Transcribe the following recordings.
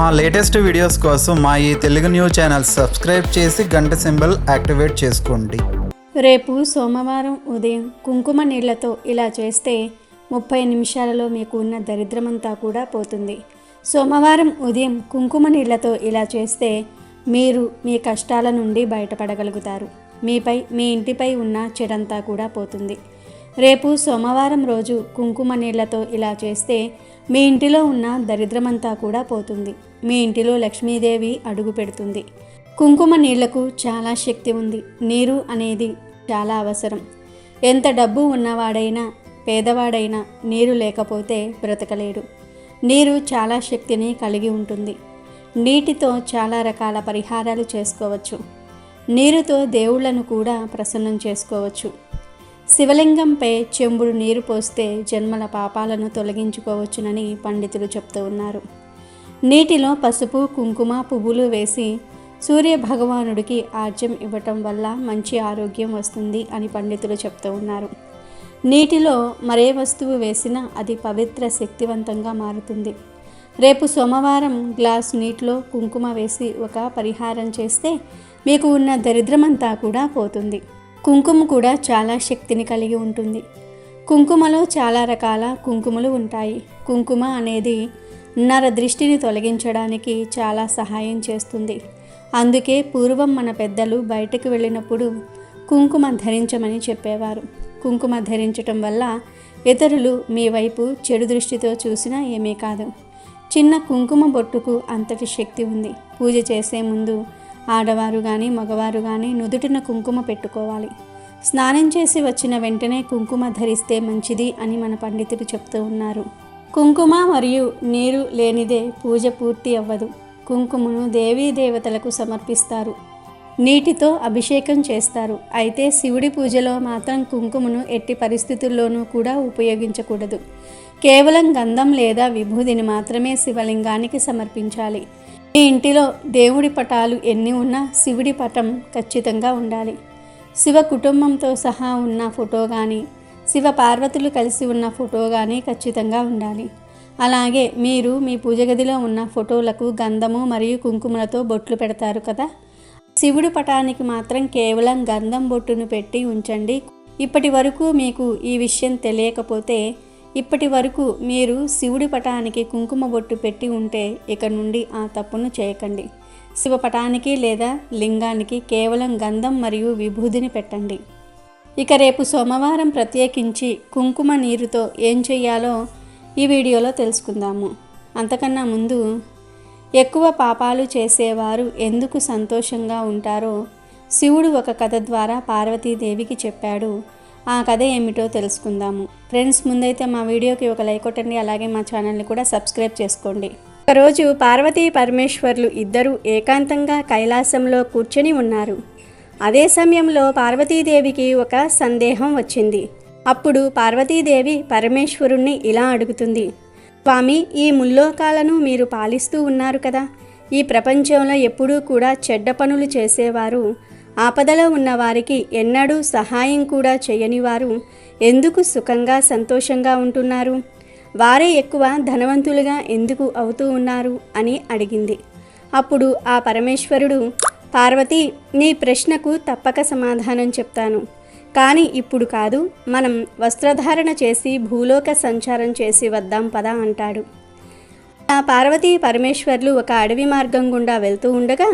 మా latest videos కోసం మా ఈ తెలుగు న్యూస్ ఛానల్ సబ్స్క్రైబ్ చేసి గంట సింబల్ యాక్టివేట్ చేసుకోండి. రేపు సోమవారం ఉదయం కుంకుమ నీళ్లతో ఇలా చేస్తే 30 నిమిషాలలో మీకు ఉన్న దరిద్రమంతా కూడా పోతుంది. సోమవారం ఉదయం కుంకుమ నీళ్లతో ఇలా చేస్తే మీరు మీ కష్టాల నుండి బయటపడగలుగుతారు. మీపై మీ ఇంటిపై ఉన్న చెడంతా కూడా పోతుంది. రేపు సోమవారం రోజు కుంకుమ నీళ్లతో ఇలా చేస్తే మీ ఇంటిలో ఉన్న దరిద్రమంతా కూడా పోతుంది. మీ ఇంటిలో లక్ష్మీదేవి అడుగు పెడుతుంది. కుంకుమ నీళ్లకు చాలా శక్తి ఉంది. నీరు అనేది చాలా అవసరం. ఎంత డబ్బు ఉన్నవాడైనా పేదవాడైనా నీరు లేకపోతే బ్రతకలేడు. నీరు చాలా శక్తిని కలిగి ఉంటుంది. నీటితో చాలా రకాల పరిహారాలు చేసుకోవచ్చు. నీరుతో దేవుళ్లను కూడా ప్రసన్నం చేసుకోవచ్చు. శివలింగంపై చెంబుడు నీరు పోస్తే జన్మల పాపాలను తొలగించుకోవచ్చునని పండితులు చెప్తూ ఉన్నారు. నీటిలో పసుపు, కుంకుమ, పువ్వులు వేసి సూర్య భగవానుడికి ఆర్జ్యం ఇవ్వటం వల్ల మంచి ఆరోగ్యం వస్తుంది అని పండితులు చెప్తూ ఉన్నారు. నీటిలో మరే వస్తువు వేసినా అది పవిత్ర శక్తివంతంగా మారుతుంది. రేపు సోమవారం గ్లాసు నీటిలో కుంకుమ వేసి ఒక పరిహారం చేస్తే మీకు ఉన్న దరిద్రమంతా కూడా పోతుంది. కుంకుమ కూడా చాలా శక్తిని కలిగి ఉంటుంది. కుంకుమలో చాలా రకాల కుంకుమలు ఉంటాయి. కుంకుమ అనేది నర దృష్టిని తొలగించడానికి చాలా సహాయం చేస్తుంది. అందుకే పూర్వం మన పెద్దలు బయటకు వెళ్ళినప్పుడు కుంకుమ ధరించమని చెప్పేవారు. కుంకుమ ధరించటం వల్ల ఇతరులు మీ వైపు చెడు దృష్టితో చూసినా ఏమీ కాదు. చిన్న కుంకుమ బొట్టుకు అంతటి శక్తి ఉంది. పూజ చేసే ముందు ఆడవారు కానీ మగవారు కానీ నుదుటిన కుంకుమ పెట్టుకోవాలి. స్నానం చేసి వచ్చిన వెంటనే కుంకుమ ధరిస్తే మంచిది అని మన పండితులు చెప్తూ ఉన్నారు. కుంకుమ మరియు నీరు లేనిదే పూజ పూర్తి అవ్వదు. కుంకుమను దేవీ దేవతలకు సమర్పిస్తారు. నీటితో అభిషేకం చేస్తారు. అయితే శివుడి పూజలో మాత్రం కుంకుమను ఎట్టి పరిస్థితుల్లోనూ కూడా ఉపయోగించకూడదు. కేవలం గంధం లేదా విభూదిని మాత్రమే శివలింగానికి సమర్పించాలి. మీ ఇంటిలో దేవుడి పటాలు ఎన్ని ఉన్నా శివుడి పటం ఖచ్చితంగా ఉండాలి. శివ కుటుంబంతో సహా ఉన్న ఫోటో కానీ, శివ పార్వతులు కలిసి ఉన్న ఫోటో కానీ ఖచ్చితంగా ఉండాలి. అలాగే మీరు మీ పూజ గదిలో ఉన్న ఫోటోలకు గంధము మరియు కుంకుమలతో బొట్లు పెడతారు కదా, శివుడి పటానికి మాత్రం కేవలం గంధం బొట్టును పెట్టి ఉంచండి. ఇప్పటి వరకు మీకు ఈ విషయం తెలియకపోతే ఇప్పటి వరకు మీరు శివుడి పటానికి కుంకుమ బొట్టు పెట్టి ఉంటే ఇక నుండి ఆ తప్పును చేయకండి. శివపటానికి లేదా లింగానికి కేవలం గంధం మరియు విభూదిని పెట్టండి. ఇక రేపు సోమవారం ప్రత్యేకించి కుంకుమ నీరుతో ఏం చెయ్యాలో ఈ వీడియోలో తెలుసుకుందాము. అంతకన్నా ముందు ఎక్కువ పాపాలు చేసేవారు ఎందుకు సంతోషంగా ఉంటారో శివుడు ఒక కథ ద్వారా పార్వతీదేవికి చెప్పాడు. ఆ కథ ఏమిటో తెలుసుకుందాము. ఫ్రెండ్స్, ముందైతే మా వీడియోకి ఒక లైక్ కొట్టండి. అలాగే మా ఛానల్ని కూడా సబ్స్క్రైబ్ చేసుకోండి. ఒకరోజు పార్వతీ పరమేశ్వర్లు ఇద్దరూ ఏకాంతంగా కైలాసంలో కూర్చొని ఉన్నారు. అదే సమయంలో పార్వతీదేవికి ఒక సందేహం వచ్చింది. అప్పుడు పార్వతీదేవి పరమేశ్వరుణ్ణి ఇలా అడుగుతుంది. స్వామి, ఈ ముల్లోకాలను మీరు పాలిస్తూ ఉన్నారు కదా, ఈ ప్రపంచంలో ఎప్పుడూ కూడా చెడ్డ పనులు చేసేవారు, ఆపదలో ఉన్నవారికి ఎన్నడూ సహాయం కూడా చేయని వారు ఎందుకు సుఖంగా సంతోషంగా ఉంటున్నారు? వారే ఎక్కువ ధనవంతులుగా ఎందుకు అవుతూ ఉన్నారు అని అడిగింది. అప్పుడు ఆ పరమేశ్వరుడు, పార్వతి, నీ ప్రశ్నకు తప్పక సమాధానం చెప్తాను. కానీ ఇప్పుడు కాదు, మనం వస్త్రధారణ చేసి భూలోక సంచారం చేసి వద్దాం పదా అంటాడు. ఆ పార్వతీ పరమేశ్వర్లు ఒక అడవి మార్గం గుండా వెళ్తూ ఉండగా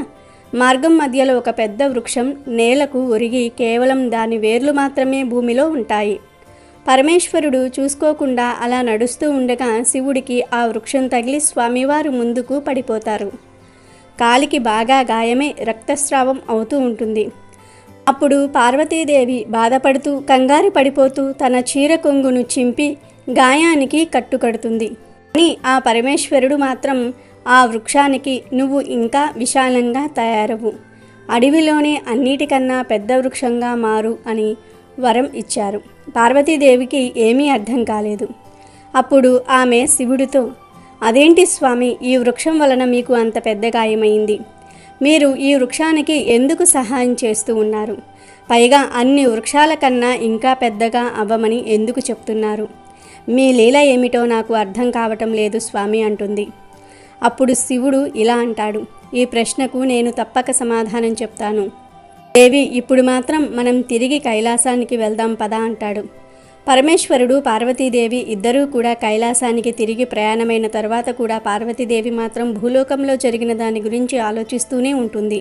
మార్గం మధ్యలో ఒక పెద్ద వృక్షం నేలకు ఒరిగి కేవలం దాని వేర్లు మాత్రమే భూమిలో ఉంటాయి. పరమేశ్వరుడు చూసుకోకుండా అలా నడుస్తూ ఉండగా శివుడికి ఆ వృక్షం తగిలి స్వామివారు ముందుకు పడిపోతారు. కాలికి బాగా గాయమై రక్తస్రావం అవుతూ ఉంటుంది. అప్పుడు పార్వతీదేవి బాధపడుతూ కంగారు పడిపోతూ తన చీర కొంగును చింపి గాయానికి కట్టుకడుతుంది. కానీ ఆ పరమేశ్వరుడు మాత్రం ఆ వృక్షానికి, నువ్వు ఇంకా విశాలంగా తయారవు, అడవిలోనే అన్నిటికన్నా పెద్ద వృక్షంగా మారు అని వరం ఇచ్చారు. పార్వతీదేవికి ఏమీ అర్థం కాలేదు. అప్పుడు ఆమె శివుడితో, అదేంటి స్వామి, ఈ వృక్షం వలన మీకు అంత పెద్ద గాయమైంది? మీరు ఈ వృక్షానికి ఎందుకు సహాయం చేస్తూ ఉన్నారు? పైగా అన్ని వృక్షాల కన్నా ఇంకా పెద్దగా అవ్వమని ఎందుకు చెప్తున్నారు? మీ లీల ఏమిటో నాకు అర్థం కావటం లేదు స్వామి అంటుంది. అప్పుడు శివుడు ఇలా అంటాడు, ఈ ప్రశ్నకు నేను తప్పక సమాధానం చెప్తాను. దేవి, ఇప్పుడు మాత్రం మనం తిరిగి కైలాసానికి వెళ్దాం పదా అంటాడు. పరమేశ్వరుడు, పార్వతీదేవి ఇద్దరూ కూడా కైలాసానికి తిరిగి ప్రయాణమైన తర్వాత కూడా పార్వతీదేవి మాత్రం భూలోకంలో జరిగిన దాని గురించి ఆలోచిస్తూనే ఉంటుంది.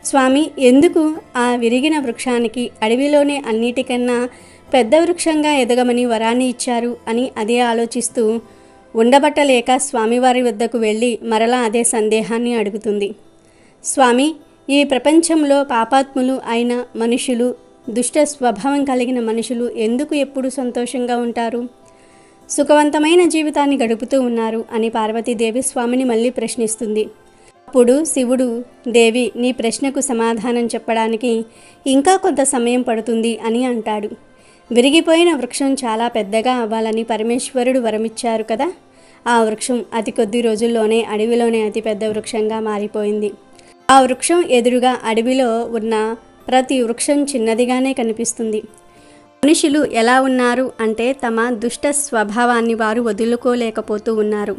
స్వామి, ఎందుకు ఆ విరిగిన వృక్షానికి అడవిలోనే అన్నిటికన్నా పెద్ద వృక్షంగా ఎదగమని వరాన్ని ఇచ్చారు అని అదే ఆలోచిస్తూ ఉండబట్టలేక స్వామివారి వద్దకు వెళ్ళి మరలా అదే సందేహాన్ని అడుగుతుంది. స్వామి, ఈ ప్రపంచంలో పాపాత్ములు అయిన మనుషులు, దుష్ట స్వభావం కలిగిన మనుషులు ఎందుకు ఎప్పుడు సంతోషంగా ఉంటారు, సుఖవంతమైన జీవితాన్ని గడుపుతూ ఉన్నారు అని పార్వతీదేవి స్వామిని మళ్ళీ ప్రశ్నిస్తుంది. అప్పుడు శివుడు, దేవి, నీ ప్రశ్నకు సమాధానం చెప్పడానికి ఇంకా కొంత సమయం పడుతుంది అని అంటాడు. విరిగిపోయిన వృక్షం చాలా పెద్దగా అవ్వాలని పరమేశ్వరుడు వరమిచ్చారు కదా. ఆ వృక్షం అతి కొద్ది రోజుల్లోనే అడవిలోనే అతిపెద్ద వృక్షంగా మారిపోయింది. ఆ వృక్షం ఎదురుగా అడవిలో ఉన్న ప్రతి వృక్షం చిన్నదిగానే కనిపిస్తుంది. మనుషులు ఎలా ఉన్నారు అంటే తమ దుష్ట స్వభావాన్ని వారు వదులుకోలేకపోతూ ఉన్నారు.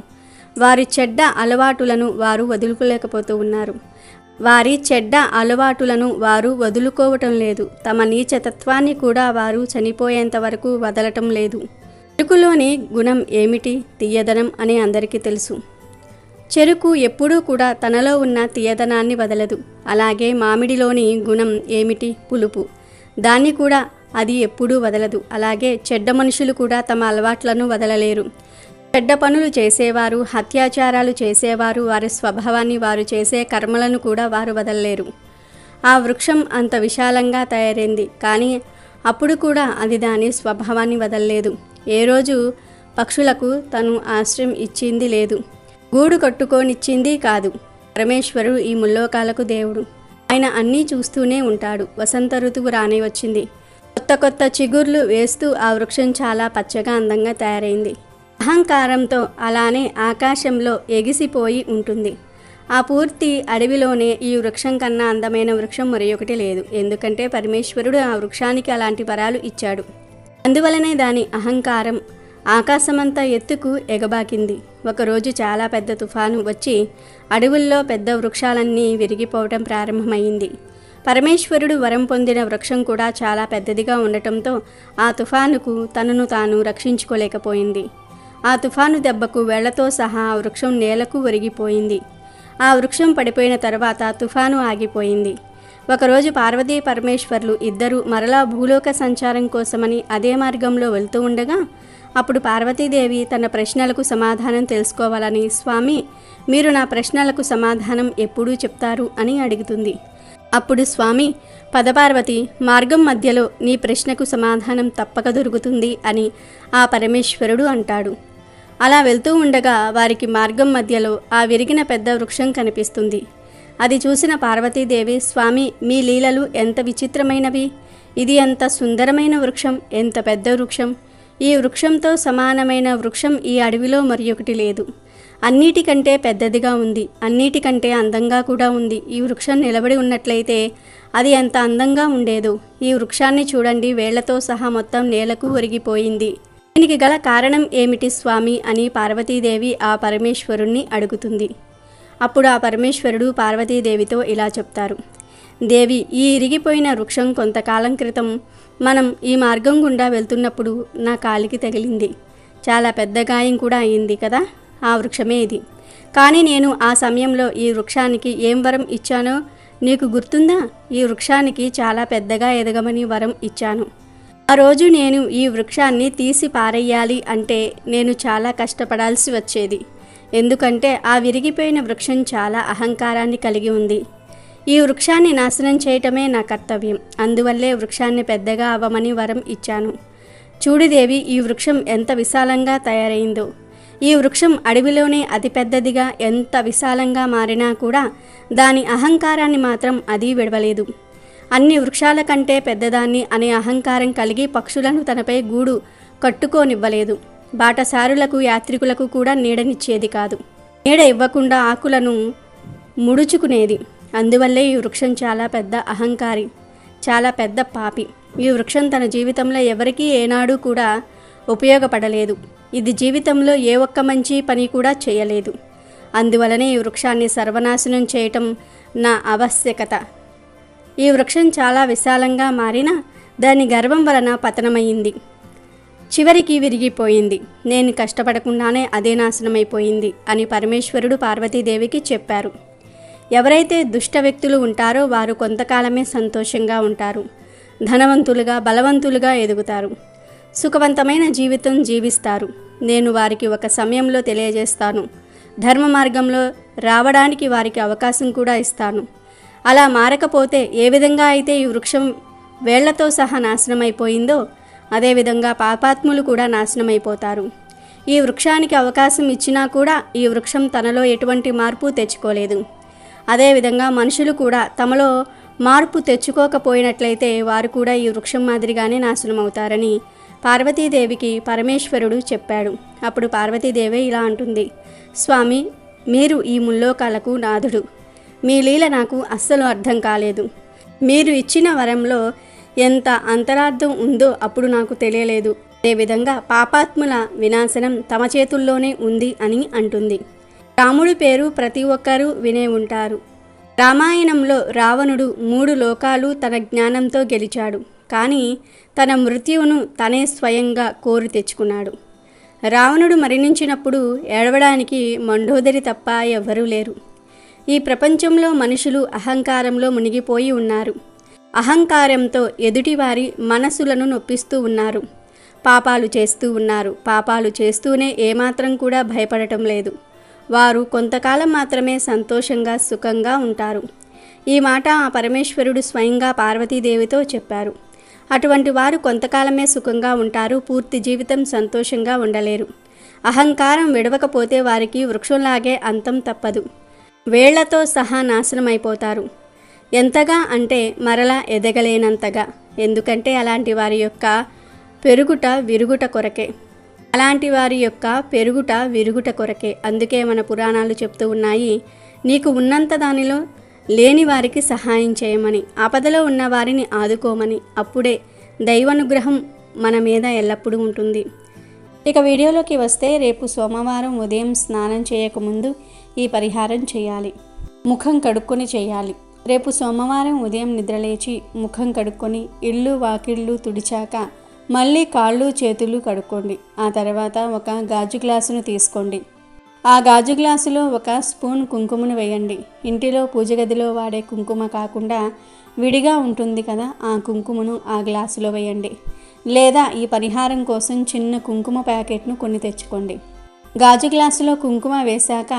వారి చెడ్డ అలవాటులను వారు వదులుకోలేకపోతూ ఉన్నారు. వారి చెడ్డ అలవాటులను వారు వదులుకోవటం లేదు. తమ నీచతత్వాన్ని కూడా వారు చనిపోయేంత వరకు వదలటం లేదు. చెరుకులోని గుణం ఏమిటి? తీయదనం అని అందరికీ తెలుసు. చెరుకు ఎప్పుడూ కూడా తనలో ఉన్న తీయదనాన్ని వదలదు. అలాగే మామిడిలోని గుణం ఏమిటి? పులుపు. దాన్ని కూడా అది ఎప్పుడూ వదలదు. అలాగే చెడ్డ మనుషులు కూడా తమ అలవాట్లను వదలలేరు. చెడ్డ పనులు చేసేవారు, అత్యాచారాలు చేసేవారు వారి స్వభావాన్ని, వారు చేసే కర్మలను కూడా వారు వదలలేరు. ఆ వృక్షం అంత విశాలంగా తయారైంది, కానీ అప్పుడు కూడా అది దాని స్వభావాన్ని వదలలేదు. ఏ రోజు పక్షులకు తను ఆశ్రయం ఇచ్చింది లేదు, గూడు కట్టుకోనిచ్చింది కాదు. పరమేశ్వరుడు ఈ ముల్లోకాలకు దేవుడు. ఆయన అన్నీ చూస్తూనే ఉంటాడు. వసంత ఋతువు రానే వచ్చింది. కొత్త కొత్త చిగుర్లు వేస్తూ ఆ వృక్షం చాలా పచ్చగా అందంగా తయారైంది. అహంకారంతో అలానే ఆకాశంలో ఎగిసిపోయి ఉంటుంది. ఆ పూర్తి అడవిలోనే ఈ వృక్షం కన్నా అందమైన వృక్షం మరొకటి లేదు. ఎందుకంటే పరమేశ్వరుడు ఆ వృక్షానికి అలాంటి వరాలు ఇచ్చాడు. అందువలనే దాని అహంకారం ఆకాశమంతా ఎత్తుకు ఎగబాకింది. ఒకరోజు చాలా పెద్ద తుఫాను వచ్చి అడవుల్లో పెద్ద వృక్షాలన్నీ విరిగిపోవటం ప్రారంభమైంది. పరమేశ్వరుడు వరం పొందిన వృక్షం కూడా చాలా పెద్దదిగా ఉండటంతో ఆ తుఫానుకు తనను తాను రక్షించుకోలేకపోయింది. ఆ తుఫాను దెబ్బకు వేళ్లతో సహా ఆ వృక్షం నేలకు ఒరిగిపోయింది. ఆ వృక్షం పడిపోయిన తర్వాత తుఫాను ఆగిపోయింది. ఒకరోజు పార్వతీ పరమేశ్వర్లు ఇద్దరూ మరలా భూలోక సంచారం కోసమని అదే మార్గంలో వెళ్తూ ఉండగా అప్పుడు పార్వతీదేవి తన ప్రశ్నలకు సమాధానం తెలుసుకోవాలని, స్వామి, మీరు నా ప్రశ్నలకు సమాధానం ఎప్పుడూ చెప్తారు అని అడుగుతుంది. అప్పుడు స్వామి, పదపార్వతి, మార్గం మధ్యలో నీ ప్రశ్నకు సమాధానం తప్పక దొరుకుతుంది అని ఆ పరమేశ్వరుడు అంటాడు. అలా వెళ్తూ ఉండగా వారికి మార్గం మధ్యలో ఆ విరిగిన పెద్ద వృక్షం కనిపిస్తుంది. అది చూసిన పార్వతీదేవి, స్వామి, మీ లీలలు ఎంత విచిత్రమైనవి. ఇది ఎంత సుందరమైన వృక్షం, ఎంత పెద్ద వృక్షం. ఈ వృక్షంతో సమానమైన వృక్షం ఈ అడవిలో మరొకటి లేదు. అన్నిటికంటే పెద్దదిగా ఉంది, అన్నిటికంటే అందంగా కూడా ఉంది. ఈ వృక్షం నిలబడి ఉన్నట్లయితే అది ఎంత అందంగా ఉండేదో. ఈ వృక్షాన్ని చూడండి, వేళ్లతో సహా మొత్తం నేలకు ఒరిగిపోయింది. దీనికి గల కారణం ఏమిటి స్వామి అని పార్వతీదేవి ఆ పరమేశ్వరుణ్ణి అడుగుతుంది. అప్పుడు ఆ పరమేశ్వరుడు పార్వతీదేవితో ఇలా చెప్తారు. దేవి, ఈ ఇరిగిపోయిన వృక్షం కొంతకాలం క్రితం మనం ఈ మార్గం గుండా వెళ్తున్నప్పుడు నా కాలికి తగిలింది. చాలా పెద్ద గాయం కూడా అయింది కదా. ఆ వృక్షమే ఇది. కానీ నేను ఆ సమయంలో ఈ వృక్షానికి ఏం వరం ఇచ్చానో నీకు గుర్తుందా? ఈ వృక్షానికి చాలా పెద్దగా ఎదగమని వరం ఇచ్చాను. ఆ రోజు నేను ఈ వృక్షాన్ని తీసి పారేయాలి అంటే నేను చాలా కష్టపడాల్సి వచ్చేది. ఎందుకంటే ఆ విరిగిపోయిన వృక్షం చాలా అహంకారాన్ని కలిగి ఉంది. ఈ వృక్షాన్ని నాశనం చేయటమే నా కర్తవ్యం. అందువల్లే వృక్షాన్ని పెద్దగా అవ్వమని వరం ఇచ్చాను. చూడుదేవి, ఈ వృక్షం ఎంత విశాలంగా తయారైందో. ఈ వృక్షం అడవిలోనే అతిపెద్దదిగా ఎంత విశాలంగా మారినా కూడా దాని అహంకారాన్ని మాత్రం అది విడవలేదు. అన్ని వృక్షాల కంటే పెద్దదాన్ని అనే అహంకారం కలిగి పక్షులను తనపై గూడు కట్టుకోనివ్వలేదు. బాటసారులకు, యాత్రికులకు కూడా నీడనిచ్చేది కాదు. నీడ ఇవ్వకుండా ఆకులను ముడుచుకునేది. అందువల్లే ఈ వృక్షం చాలా పెద్ద అహంకారి, చాలా పెద్ద పాపి. ఈ వృక్షం తన జీవితంలో ఎవరికీ ఏనాడు కూడా ఉపయోగపడలేదు. ఇది జీవితంలో ఏ ఒక్క మంచి పని కూడా చేయలేదు. అందువలనే ఈ వృక్షాన్ని సర్వనాశనం చేయటం నా ఆవశ్యకత. ఈ వృక్షం చాలా విశాలంగా మారినా దాని గర్వం వలన పతనమైంది. చివరికి విరిగిపోయింది. నేను కష్టపడకుండానే అదే నాశనమైపోయింది అని పరమేశ్వరుడు పార్వతీదేవికి చెప్పారు. ఎవరైతే దుష్ట వ్యక్తులు ఉంటారో వారు కొంతకాలమే సంతోషంగా ఉంటారు, ధనవంతులుగా బలవంతులుగా ఎదుగుతారు, సుఖవంతమైన జీవితం జీవిస్తారు. నేను వారికి ఒక సమయంలో తెలియజేస్తాను. ధర్మ మార్గంలో రావడానికి వారికి అవకాశం కూడా ఇస్తాను. అలా మారకపోతే ఏ విధంగా అయితే ఈ వృక్షం వేళ్లతో సహా నాశనమైపోయిందో అదేవిధంగా పాపాత్ములు కూడా నాశనమైపోతారు. ఈ వృక్షానికి అవకాశం ఇచ్చినా కూడా ఈ వృక్షం తనలో ఎటువంటి మార్పు తెచ్చుకోలేదు. అదేవిధంగా మనుషులు కూడా తమలో మార్పు తెచ్చుకోకపోయినట్లయితే వారు కూడా ఈ వృక్షం మాదిరిగానే నాశనమవుతారని పార్వతీదేవికి పరమేశ్వరుడు చెప్పాడు. అప్పుడు పార్వతీదేవి ఇలా అంటుంది, స్వామి, మీరు ఈ ముల్లోకాలకు నాథుడు. మీ లీల నాకు అస్సలు అర్థం కాలేదు. మీరు ఇచ్చిన వరంలో ఎంత అంతరార్థం ఉందో అప్పుడు నాకు తెలియలేదు. అదేవిధంగా పాపాత్ముల వినాశనం తమ చేతుల్లోనే ఉంది అని అంటుంది. రాముడి పేరు ప్రతి ఒక్కరూ వినే ఉంటారు. రామాయణంలో రావణుడు 3 లోకాలు తన జ్ఞానంతో గెలిచాడు. కానీ తన మృత్యువును తనే స్వయంగా కోరి తెచ్చుకున్నాడు. రావణుడు మరణించినప్పుడు ఏడవడానికి మండోదరి తప్ప ఎవ్వరూ లేరు. ఈ ప్రపంచంలో మనుషులు అహంకారంలో మునిగిపోయి ఉన్నారు. అహంకారంతో ఎదుటివారి మనసులను నొప్పిస్తూ ఉన్నారు. పాపాలు చేస్తూ ఉన్నారు. పాపాలు చేస్తూనే ఏమాత్రం కూడా భయపడటం లేదు. వారు కొంతకాలం మాత్రమే సంతోషంగా సుఖంగా ఉంటారు. ఈ మాట ఆ పరమేశ్వరుడు స్వయంగా పార్వతీదేవితో చెప్పారు. అటువంటి వారు కొంతకాలమే సుఖంగా ఉంటారు, పూర్తి జీవితం సంతోషంగా ఉండలేరు. అహంకారం విడవకపోతే వారికి వృక్షంలాగే అంతం తప్పదు. వేళ్లతో సహా నాశనమైపోతారు. ఎంతగా అంటే మరలా ఎదగలేనంతగా. ఎందుకంటే అలాంటి వారి యొక్క పెరుగుట విరుగుట కొరకే. అందుకే మన పురాణాలు చెప్తూ ఉన్నాయి, నీకు ఉన్నంత దానిలో లేని వారికి సహాయం చేయమని, ఆపదలో ఉన్న వారిని ఆదుకోమని. అప్పుడే దైవానుగ్రహం మన మీద ఎల్లప్పుడూ ఉంటుంది. ఇక వీడియోలోకి వస్తే, రేపు సోమవారం ఉదయం స్నానం చేయకముందు ఈ పరిహారం చేయాలి. ముఖం కడుక్కొని చేయాలి. రేపు సోమవారం ఉదయం నిద్రలేచి ముఖం కడుక్కొని ఇల్లు వాకిళ్ళు తుడిచాక మళ్ళీ కాళ్ళు చేతులు కడుక్కోండి. ఆ తర్వాత ఒక గాజు గ్లాసును తీసుకోండి. ఆ గాజు గ్లాసులో 1 స్పూన్ కుంకుమను వేయండి. ఇంటిలో పూజ గదిలో వాడే కుంకుమ కాకుండా విడిగా ఉంటుంది కదా, ఆ కుంకుమను ఆ గ్లాసులో వేయండి. లేదా ఈ పరిహారం కోసం చిన్న కుంకుమ ప్యాకెట్ను కొని తెచ్చుకోండి. గాజు గ్లాసులో కుంకుమ వేశాక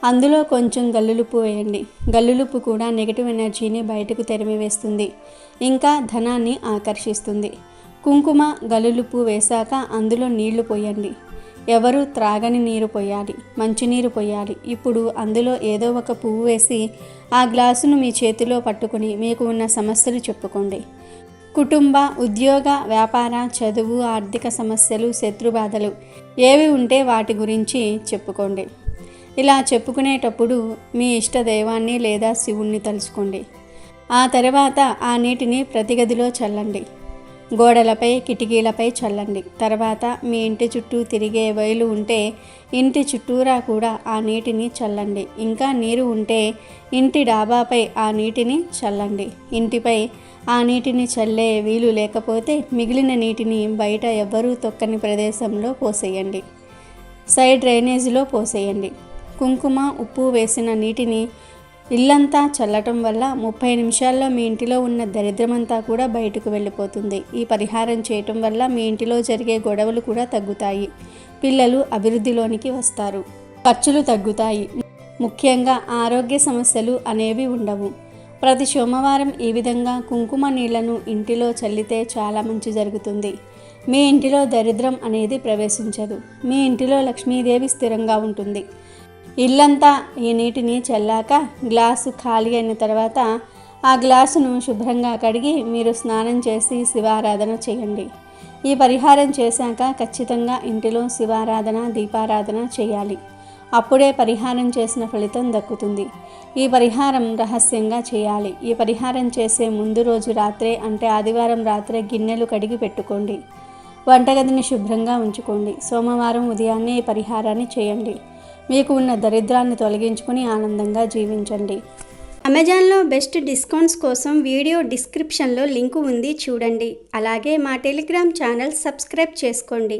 అందులో కొంచెం గల్లులుప్పు వేయండి. గల్లులుప్పు కూడా నెగిటివ్ ఎనర్జీని బయటకు తరిమివేస్తుంది, ఇంకా ధనాన్ని ఆకర్షిస్తుంది. కుంకుమ గల్లులుప్పు వేశాక అందులో నీళ్లు పోయండి. ఎవరు త్రాగని నీరు పోయాలి, మంచినీరు పోయాలి. ఇప్పుడు అందులో ఏదో ఒక పువ్వు వేసి ఆ గ్లాసును మీ చేతిలో పట్టుకుని మీకు ఉన్న సమస్యలు చెప్పుకోండి. కుటుంబ, ఉద్యోగ, వ్యాపార, చదువు, ఆర్థిక సమస్యలు, శత్రుబాధలు ఏవి ఉంటే వాటి గురించి చెప్పుకోండి. ఇలా చెప్పుకునేటప్పుడు మీ ఇష్ట దైవాన్ని లేదా శివుణ్ణి తలుచుకోండి. ఆ తర్వాత ఆ నీటిని ప్రతి గదిలో చల్లండి. గోడలపై, కిటికీలపై చల్లండి. తర్వాత మీ ఇంటి చుట్టూ తిరిగే వైలు ఉంటే ఇంటి చుట్టూరా కూడా ఆ నీటిని చల్లండి. ఇంకా నీరు ఉంటే ఇంటి డాబాపై ఆ నీటిని చల్లండి. ఇంటిపై ఆ నీటిని చల్లే వీలు లేకపోతే మిగిలిన నీటిని బయట ఎవ్వరూ తొక్కని ప్రదేశంలో పోసేయండి. సైడ్ డ్రైనేజీలో పోసేయండి. కుంకుమ, ఉప్పు వేసిన నీటిని ఇల్లంతా చల్లటం వల్ల 30 నిమిషాల్లో మీ ఇంటిలో ఉన్న దరిద్రమంతా కూడా బయటకు వెళ్ళిపోతుంది. ఈ పరిహారం చేయటం వల్ల మీ ఇంటిలో జరిగే గొడవలు కూడా తగ్గుతాయి. పిల్లలు అభివృద్ధిలోనికి వస్తారు. ఖర్చులు తగ్గుతాయి. ముఖ్యంగా ఆరోగ్య సమస్యలు అనేవి ఉండవు. ప్రతి సోమవారం ఈ విధంగా కుంకుమ నీళ్లను ఇంటిలో చల్లితే చాలా మంచి జరుగుతుంది. మీ ఇంటిలో దరిద్రం అనేది ప్రవేశించదు. మీ ఇంటిలో లక్ష్మీదేవి స్థిరంగా ఉంటుంది. ఇల్లంతా ఈ నీటిని చల్లాక గ్లాసు ఖాళీ అయిన తర్వాత ఆ గ్లాసును శుభ్రంగా కడిగి మీరు స్నానం చేసి శివారాధన చేయండి. ఈ పరిహారం చేశాక ఖచ్చితంగా ఇంటిలో శివారాధన, దీపారాధన చేయాలి. అప్పుడే పరిహారం చేసిన ఫలితం దక్కుతుంది. ఈ పరిహారం రహస్యంగా చేయాలి. ఈ పరిహారం చేసే ముందు రోజు రాత్రే, అంటే ఆదివారం రాత్రే గిన్నెలు కడిగి పెట్టుకోండి. వంటగదిని శుభ్రంగా ఉంచుకోండి. సోమవారం ఉదయాన్నే ఈ పరిహారాన్ని చేయండి. మీకు ఉన్న దరిద్రాన్ని తొలగించుకుని ఆనందంగా జీవించండి. అమెజాన్లో బెస్ట్ డిస్కౌంట్స్ కోసం వీడియో డిస్క్రిప్షన్లో లింకు ఉంది, చూడండి. అలాగే మా టెలిగ్రామ్ ఛానల్ సబ్స్క్రైబ్ చేసుకోండి.